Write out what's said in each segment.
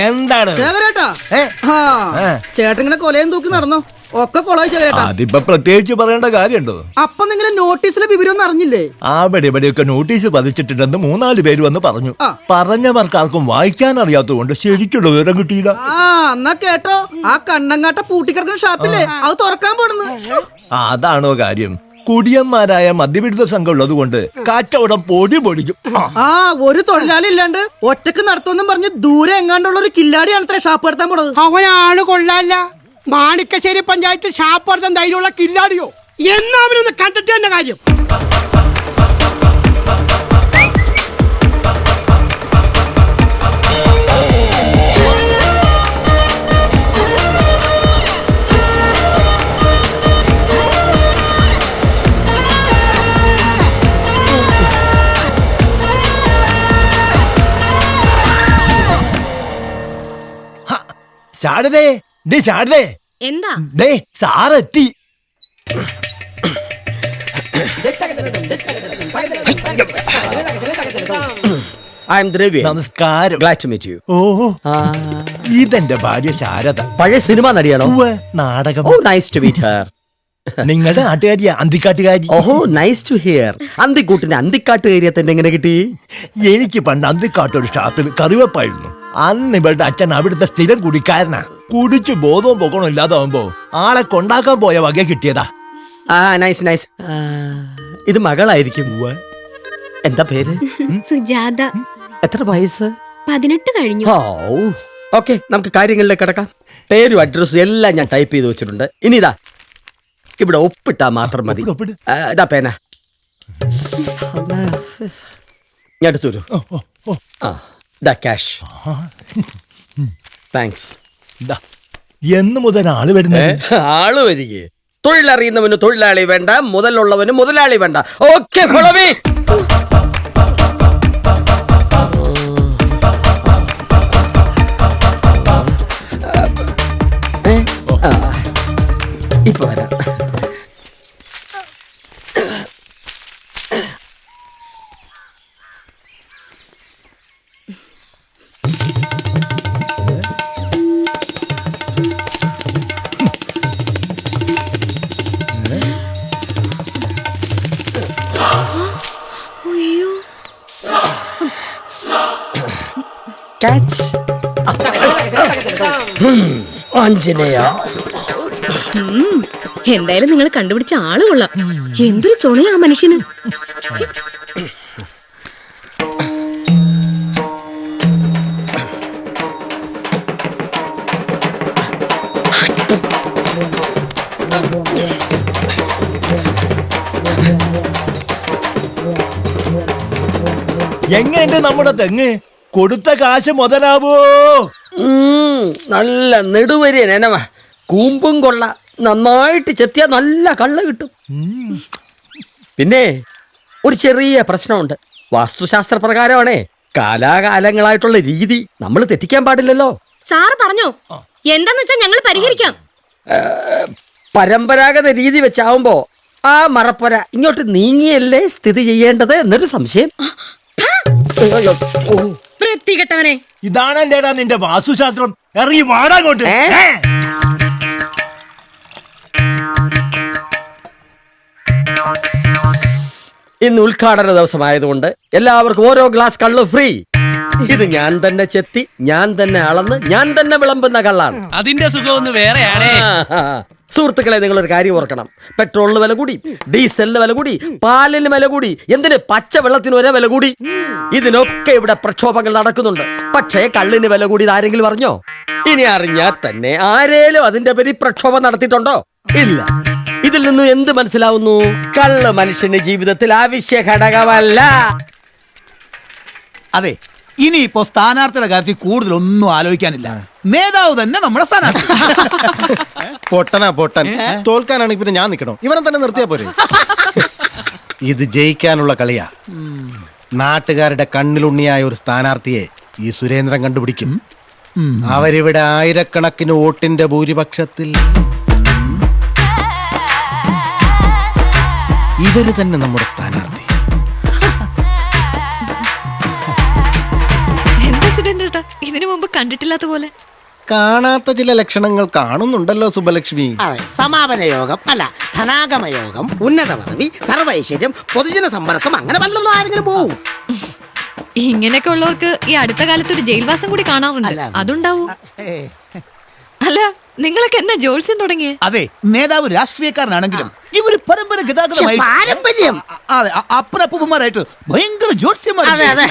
എന്താണ് ചേട്ടങ്ങനെ കൊലയും തൂക്കി നടന്നോ? ഒക്കെ കൊളായി ചേട്ടാ. അതിപ്പോ പ്രത്യേകിച്ച് പറയേണ്ട കാര്യമുണ്ടോ? അപ്പൊ നിങ്ങൾ നോട്ടീസിലെ വിവരമൊന്നും അറിഞ്ഞില്ലേ? ഇവിടെയൊക്കെ നോട്ടീസ് പതിച്ചിട്ടുണ്ടെന്ന് 3-4 പേര് വന്ന് പറഞ്ഞു. പറഞ്ഞവർക്കാർക്കും വായിക്കാൻ അറിയാത്തതുകൊണ്ട് ശരിക്കുള്ള വിവരം കിട്ടിയില്ല. എന്നാ കേട്ടോ, ആ കണ്ണങ്ങാട്ട പൂട്ടിക്കിടക്കുന്ന ഷാപ്പില്ലേ, അത് തുറക്കാൻ പോണെന്ന്. അതാണോ കാര്യം? കുടിയന്മാരായ മദ്യപിടുത്ത സംഘം ഉള്ളത് കൊണ്ട് കച്ചവടം പൊടിക്കും. ഒരു തൊഴിലാളി ഇല്ലാണ്ട് ഒറ്റക്ക് നടത്തുമെന്നും പറഞ്ഞ് ദൂരെ എങ്ങാണ്ടുള്ള ഒരു കില്ലാടിയാണ് ഇത്ര ഷാപ്പ് നടത്താൻ പോണത്. അവനാണ് കൊള്ളാല്ല. മാണിക്കശ്ശേരി പഞ്ചായത്ത് ഷാപ്പ് നടത്താൻ ധൈര്യമുള്ള കില്ലാടിയോ എന്നാ അവനൊന്ന് കണ്ടിട്ട് തന്നെ കാര്യം. ശാരദേ, ശാരദേ, എന്താ സാറെത്തി. നമസ്കാരം. ഇതെന്റെ ഭാര്യ ശാരദ. പഴയ സിനിമ നടിയാണോ? നാടകം. നിങ്ങളുടെ നാട്ടുകാരിയാ, അന്തിക്കാട്ടുകാരി. ഓഹോ, നൈസ് ടു ഹിയർ. അന്തിക്കൂട്ടിന് അന്തിക്കാട്ടുകാരിയത്തിന്റെ എങ്ങനെ കിട്ടി? എനിക്ക് പണ്ട് അന്തിക്കാട്ടൊരു ഷാപ്പിൽ കറിവെപ്പായിരുന്നു. അന്ന് ഇവളുടെ അച്ഛൻ അവിടുത്തെ സ്ഥിരം കുടിക്കാരനാ. കുടിച്ചു ബോധവും പൊക്കണോ ഇല്ലാതാവുമ്പോ ആളെ കൊണ്ടാക്കാൻ പോയ വക കിട്ടിയതാ. Nice nice. ഇത് മകളായിരിക്കും. എന്താ പേര്? സുജാത. എത്ര വയസ്സ്? 18 കഴിഞ്ഞു. ഓക്കെ, നമുക്ക് കാര്യങ്ങളിലേക്ക് കിടക്കാം. പേരും അഡ്രസ്സും എല്ലാം ഞാൻ ടൈപ്പ് ചെയ്ത് വെച്ചിട്ടുണ്ട്. ഇനി ഇതാ ഇവിടെ ഒപ്പിട്ടാ മാത്രം മതി. ഇതാ പേന. ഞാൻ എടുത്തു. ക്യാഷ്. താങ്ക്സ്. എന്ന് മുതൽ ആള് വരുന്നത്? ആള് വരികയെ. തൊഴിലറിയുന്നവന് തൊഴിലാളി വേണ്ട, മുതലുള്ളവന് മുതലാളി വേണ്ട. Okay, follow me. ഇപ്പൊ വരാം. ആഞ്ജനേയ, എന്തായാലും നിങ്ങൾ കണ്ടുപിടിച്ച ആള് കൊള്ളാം. എന്തൊരു ചൊണയാ മനുഷ്യന്. എങ്ങനെയുണ്ട് നമ്മുടെ തെങ്ങ്? കൊടുത്ത കാശ് മുതലാവോ? നല്ല നെടുവരിയൻ എനവാ. കൂമ്പും കൊള്ള. നന്നായിട്ട് ചെത്തിയാ നല്ല കള്ള് കിട്ടും. പിന്നെ ഒരു ചെറിയ പ്രശ്നമുണ്ട്. വാസ്തുശാസ്ത്ര പ്രകാരമാണേ കാലാകാലങ്ങളായിട്ടുള്ള രീതി നമ്മൾ തെറ്റിക്കാൻ പാടില്ലല്ലോ. സാറ് പറഞ്ഞോ, എന്താന്ന് വെച്ചാ ഞങ്ങൾ പരിഹരിക്കാം. പരമ്പരാഗത രീതി വെച്ചാവുമ്പോ ആ മറപ്പുര ഇങ്ങോട്ട് നീങ്ങിയല്ലേ സ്ഥിതി ചെയ്യേണ്ടത് എന്നൊരു സംശയം. വൃത്തികെട്ടവനെ, ഇതാണ് എന്റെടാ നിന്റെ വാസ്തുശാസ്ത്രം. ഇറങ്ങി വാടാങ്ങോട്ട്. ഇന്ന് ഉദ്ഘാടന ദിവസമായതുകൊണ്ട് എല്ലാവർക്കും ഓരോ ഗ്ലാസ് കള്ള് ഫ്രീ. ഇത് ഞാൻ തന്നെ ചെത്തി, ഞാൻ തന്നെ അളന്ന്, ഞാൻ തന്നെ വിളമ്പുന്ന കള്ളാണ്. അതിന്റെ സുഖമൊന്നും വേറെയാണേ. സുഹൃത്തുക്കളെ, നിങ്ങളൊരു കാര്യം ഓർക്കണം. പെട്രോളിന് വില കൂടി, ഡീസലിന് വില കൂടി, പാലിന് വില കൂടി, എന്തിന് പച്ചവെള്ളത്തിന് ഒരേ വില കൂടി. ഇതിനൊക്കെ ഇവിടെ പ്രക്ഷോഭങ്ങൾ നടക്കുന്നുണ്ട്. പക്ഷേ കള്ളിന് വില കൂടി ആരെങ്കിലും അറിഞ്ഞോ? ഇനി അറിഞ്ഞാൽ തന്നെ ആരേലും അതിന്റെ പേരിൽ പ്രക്ഷോഭം നടത്തിയിട്ടുണ്ടോ? ഇല്ല. ഇതിൽ നിന്നും എന്ത് മനസ്സിലാവുന്നു? കള്ള് മനുഷ്യന്റെ ജീവിതത്തിൽ ആവശ്യ ഘടകമല്ല. അതെ, ഇനിയിപ്പോ സ്ഥാനാർത്ഥിയുടെ കാര്യത്തിൽ കൂടുതലൊന്നും ആലോചിക്കാനില്ല. നേതാവ് തന്നെ നമ്മുടെ സ്ഥാനാർത്ഥി. പൊട്ടൻ തോൽക്കാനാണെങ്കിൽ പിന്നെ ഞാൻ നിൽക്കണോ? ഇവനെ തന്നെ നിർത്തിയാ പോരെ. ഇത് ജയിക്കാനുള്ള കളിയാ. നാട്ടുകാരുടെ കണ്ണിലുണ്ണിയായ ഒരു സ്ഥാനാർത്ഥിയെ ഈ സുരേന്ദ്രൻ കണ്ടുപിടിക്കും. അവരിവിടെ ആയിരക്കണക്കിന് വോട്ടിന്റെ ഭൂരിപക്ഷത്തിൽ ഇവര് തന്നെ നമ്മുടെ സ്ഥാനാർത്ഥി. എന്താ സുരേന്ദ്രേട്ടാ ഇതിന് മുമ്പ് കണ്ടിട്ടില്ലാത്ത പോലെ. കാണാത്ത ചില ലക്ഷണങ്ങൾ കാണുന്നുണ്ടല്ലോ സുബലക്ഷ്മി. അതെ, സമാപന യോഗം അല്ല ധനാഗമ യോഗം, ഉന്നത പദവി, സർവൈശ്വര്യം, പൊതുജന സമ്പർക്കം, അങ്ങനെ വല്ലതും ആരെങ്കിലും പോവും. ഇങ്ങനെയൊക്കെ ഉള്ളവർക്ക് ഈ അടുത്ത കാലത്ത് ഒരു ജയിൽവാസം കൂടി കാണാറുണ്ട്. അതുണ്ടാവൂ. അല്ല, നിങ്ങളൊക്കെ എന്നാ ജോത്സ്യം തുടങ്ങിയേ? അതെ, നേതാവ് രാഷ്ട്രീയക്കാരനാണെങ്കിലും ഇവര് പരമ്പര ഗതാഗതമായി പാരമ്പര്യം. അതെ, അപ്പനപ്പൂപ്പന്മാരായിട്ട് ഭയങ്കര ജ്യോത്സ്യന്മാർ. അതെ അതെ.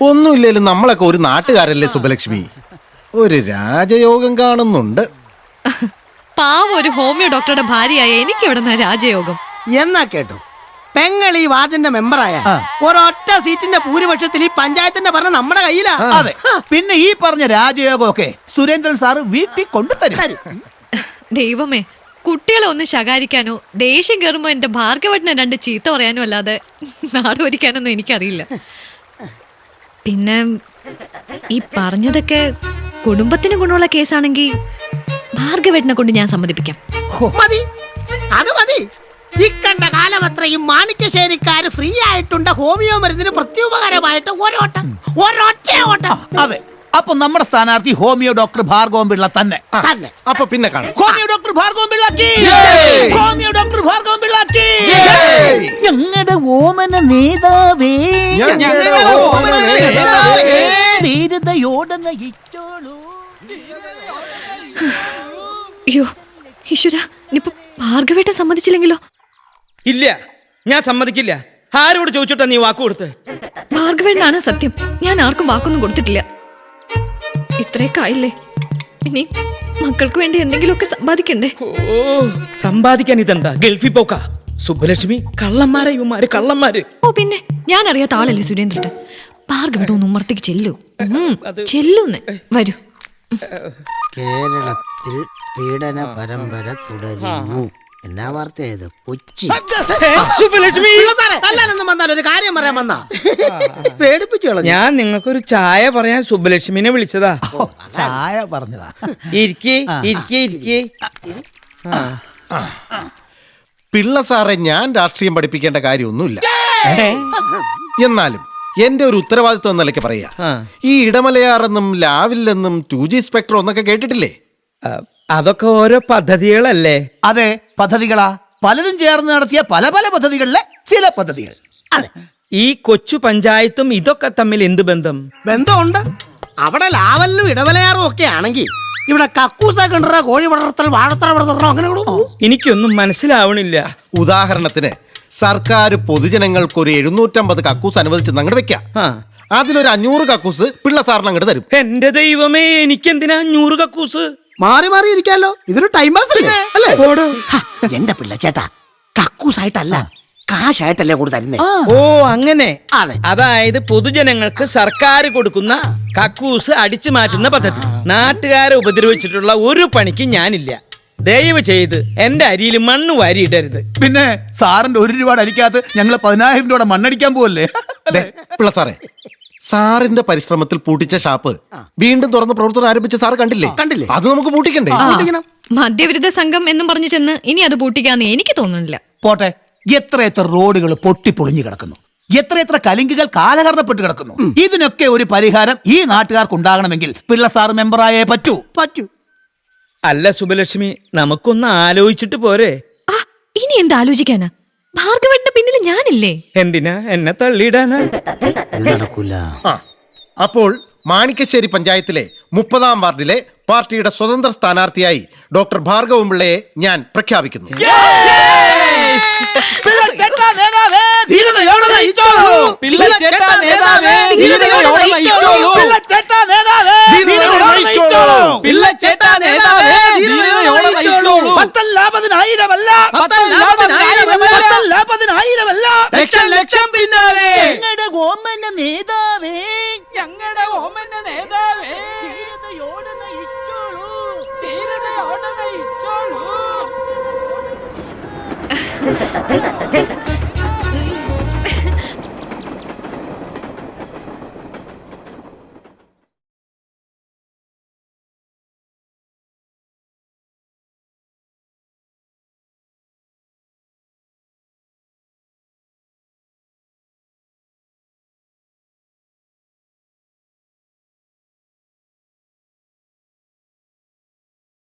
ഒന്നുമില്ലേലും നമ്മളൊക്കെ ഒരു നാട്ടുകാരല്ലേ സുബലക്ഷ്മി. ഒരു രാജയോഗം കാണുന്നുണ്ട്. പാവം ഒരു ഹോമിയോ ഡോക്ടറുടെ ഭാര്യയായ എനിക്ക് ഇവിടെ രാജയോഗം. എന്നാ കേട്ടോ, പെങ്ങൾ ഈ വാർഡിന്റെ മെമ്പറായ ഒരൊറ്റ സീറ്റിന്റെ ഭൂരിപക്ഷത്തിൽ ഈ പഞ്ചായത്തിന്റെ ഭരണം നമ്മുടെ കയ്യിലാ. അതെ, പിന്നെ ഈ പറഞ്ഞ രാജയോഗമൊക്കെ സുരേന്ദ്രൻ സാറ് വീട്ടിൽ കൊണ്ടുതരും. ദൈവമേ, കുട്ടികളെ ഒന്ന് ശകാരിക്കാനോ ദേഷ്യം കയറുമ്പോ എന്റെ ഭാർഗവട്ടനെ 2 ചീത്ത പറയാനോ അല്ലാതെ നാട് ഭരിക്കാനൊന്നും എനിക്കറിയില്ല. പിന്നെ ഈ പറഞ്ഞതൊക്കെ കുടുംബത്തിന് ഗുണമുള്ള കേസാണെങ്കിൽ ഭാർഗവേട്ടനെ കൊണ്ട് ഞാൻ സമ്മതിപ്പിക്കാം. മതി, അത് മതി. ഇക്കണ്ട കാലം അത്രയും മാണിക്യശ്ശേരിക്കാര് ഫ്രീ ആയിട്ടുണ്ട് ഹോമിയോ മരുന്നിന് പ്രത്യുപകാരമായിട്ട് ഒരൊറ്റ ഓട്ടം. അതെ, അപ്പൊ നമ്മുടെ സ്ഥാനാർത്ഥി ഹോമിയോ ഡോക്ടർ ഭാർഗവൻ പിള്ള തന്നെ. അപ്പൊ പിന്നെ കാണാം. ഹോമിയോ ഡോക്ടർ ഭാർഗവൻ പിള്ളക്ക്, ഹോമിയോ ഡോക്ടർ ഭാർഗവൻ പിള്ളക്ക്, ഞങ്ങളുടെ ഓമന നേതാവേ, ധീരതയോടെ നയിച്ചോളൂ. അയ്യോ ഈശ്വര, ഇനിയിപ്പോ ഭാർഗവേട്ടൻ സമ്മതിച്ചില്ലെങ്കിലോ? ഇല്ല, ഞാൻ സമ്മതിക്കില്ല. ആരോട് ചോദിച്ചിട്ടാ നീ വാക്ക് കൊടുത്ത്? ഭാർഗവേട്ടനാണ് സത്യം. ഞാൻ ആർക്കും വാക്കൊന്നും കൊടുത്തിട്ടില്ല. ഇത്രയൊക്കെ ആയില്ലേ, ഇനി മക്കൾക്ക് വേണ്ടി എന്തെങ്കിലുമൊക്കെ സമ്പാദിക്കണ്ടേ? ഓ, സമ്പാദിക്കാൻ ഇതെന്താ ഗൾഫിൽ പോക്കാ? സുബ്ബലക്ഷ്മി, കള്ളന്മാരെ ഇവന്മാര്, കള്ളന്മാര്. ഓ പിന്നെ, ഞാൻ അറിയാത്ത ആളല്ലേ സുരേന്ദ്രൻ. ഭാർഗവേട്ടൻ ഒന്ന് ഉമ്മർത്തേക്ക് ചെല്ലു. ചെല്ലൂന്ന് വരൂ. കേരളത്തിൽ പീഡന പരമ്പര തുടരുന്നു. എന്നാ വാർത്തയത്? കൊച്ചി. സുബ്ബലക്ഷ്മി, തല്ലാനൊന്നും വന്നാൽ ഒരു കാര്യം പറയാൻ വന്നാ പേടിപ്പിച്ചു കളഞ്ഞു. ഞാൻ നിങ്ങൾക്കൊരു ചായ പറയാൻ സുബ്ബലക്ഷ്മിനെ വിളിച്ചതാ. ചായ പറഞ്ഞതാ. ഇരിക്കേ ഇരിക്കേ ഇരിക്കേ. പിള്ള സാറെ, ഞാൻ രാഷ്ട്രീയം പഠിപ്പിക്കേണ്ട കാര്യമൊന്നുമില്ല. എന്നാലും എന്റെ ഒരു ഉത്തരവാദിത്വം എന്ന നിലയ്ക്ക് പറയാ, ഈ ഇടമലയാറെന്നും ലാവില്ലെന്നും 2G സ്പെക്ട്രം എന്നൊക്കെ കേട്ടിട്ടില്ലേ? അതൊക്കെ ഓരോ പദ്ധതികളല്ലേ? അതെ, പദ്ധതികളാ. പലരും ചേർന്ന് നടത്തിയ പല പല പദ്ധതികളിലെ ചില പദ്ധതികൾ. അതെ, ഈ കൊച്ചു പഞ്ചായത്തും ഇതൊക്കെ തമ്മിൽ എന്ത് ബന്ധം? ബന്ധമുണ്ട്. അവിടെ ലാവലിനും ഇടവലയാറും ഒക്കെ ആണെങ്കിൽ ഇവിടെ കക്കൂസ കിണറ, കോഴി വളർത്തൽ, വാഴത്തറ വളർത്തണോ, അങ്ങനെ എനിക്കൊന്നും മനസ്സിലാവണില്ല. ഉദാഹരണത്തിന് സർക്കാർ പൊതുജനങ്ങൾക്ക് ഒരു 750 കക്കൂസ് അനുവദിച്ച് അങ്ങോട്ട് വെക്കാം. അതിലൊരു 500 കക്കൂസ് പിള്ള സാറിന് അങ്ങോട്ട് തരും. എന്റെ ദൈവമേ, എനിക്കെന്തിനാ 500 കക്കൂസ്? മാറി മാറി ഇരിക്കാലോ, ഇതൊരു ടൈം പാസ് അല്ലേ? എന്റെ പിള്ള ചേട്ടാ, കക്കൂസായിട്ടല്ല കാശായിട്ടല്ലേ കൂടെ തരുന്നേ. ഓ അങ്ങനെ. അതെ. അതായത് പൊതുജനങ്ങൾക്ക് സർക്കാർ കൊടുക്കുന്ന കക്കൂസ് അടിച്ചു മാറ്റുന്ന പദ്ധതി. നാട്ടുകാരെ ഉപദ്രവിച്ചിട്ടുള്ള ഒരു പണിക്കും ഞാനില്ല. ദയവ് ചെയ്ത് എന്റെ അരിയിൽ മണ്ണ് വാരിയിടരുത്. പിന്നെ സാറിന്റെ 1 രൂപ അരിക്കാത്ത ഞങ്ങള് 10,000 രൂപയുടെ മണ്ണടിക്കാൻ പോവല്ലേ? പിള്ള സാറേ, സാറിന്റെ പരിശ്രമത്തിൽ പൂട്ടിച്ച ഷാപ്പ് വീണ്ടും തുറന്ന് പ്രവർത്തനം ആരംഭിച്ച സാറ് കണ്ടില്ലേ? അത് നമുക്ക് പൂട്ടിക്കണ്ടേ? മദ്യവിരുദ്ധ സംഘം എന്നും പറഞ്ഞു ചെന്ന് ഇനി അത് പൂട്ടിക്കാന്ന് എനിക്ക് തോന്നുന്നില്ല. പോട്ടെ, എത്ര റോഡുകൾ പൊട്ടിപ്പൊളിഞ്ഞു കിടക്കുന്നു, എത്ര കലിങ്കുകൾ കാലഹരണപ്പെട്ട് കിടക്കുന്നു. ഇതിനൊക്കെ ഒരു പരിഹാരം ഈ നാട്ടുകാർക്ക് ഉണ്ടാകണമെങ്കിൽ പിള്ള സാർ മെമ്പറായേ പറ്റൂ. അല്ല സുബ്ബലക്ഷ്മി, നമുക്കൊന്ന് ആലോചിച്ചിട്ട് പോരെ? ഇനി എന്താ ആലോചിക്കാനാ? ഭാർഗവേട്ടന്റെ പിന്നിൽ ഞാനില്ലേ? എന്തിനാ എന്നെ തള്ളിയിടാനാ? അപ്പോൾ മാണിക്യശ്ശേരി പഞ്ചായത്തിലെ 30-ാം വാർഡിലെ പാർട്ടിയുടെ സ്വതന്ത്ര സ്ഥാനാർത്ഥിയായി ഡോക്ടർ ഭാർഗവൻ പിള്ളയെ ഞാൻ പ്രഖ്യാപിക്കുന്നു. ലക്ഷം പിന്നാലെ ഞങ്ങളുടെ ഓമന നേതാവേ, ഞങ്ങളുടെ ഓമന നേതാവേ, ധീരതയോടെ നയിച്ചോളൂ. ധീരതയോടെ നയിച്ചോളൂ.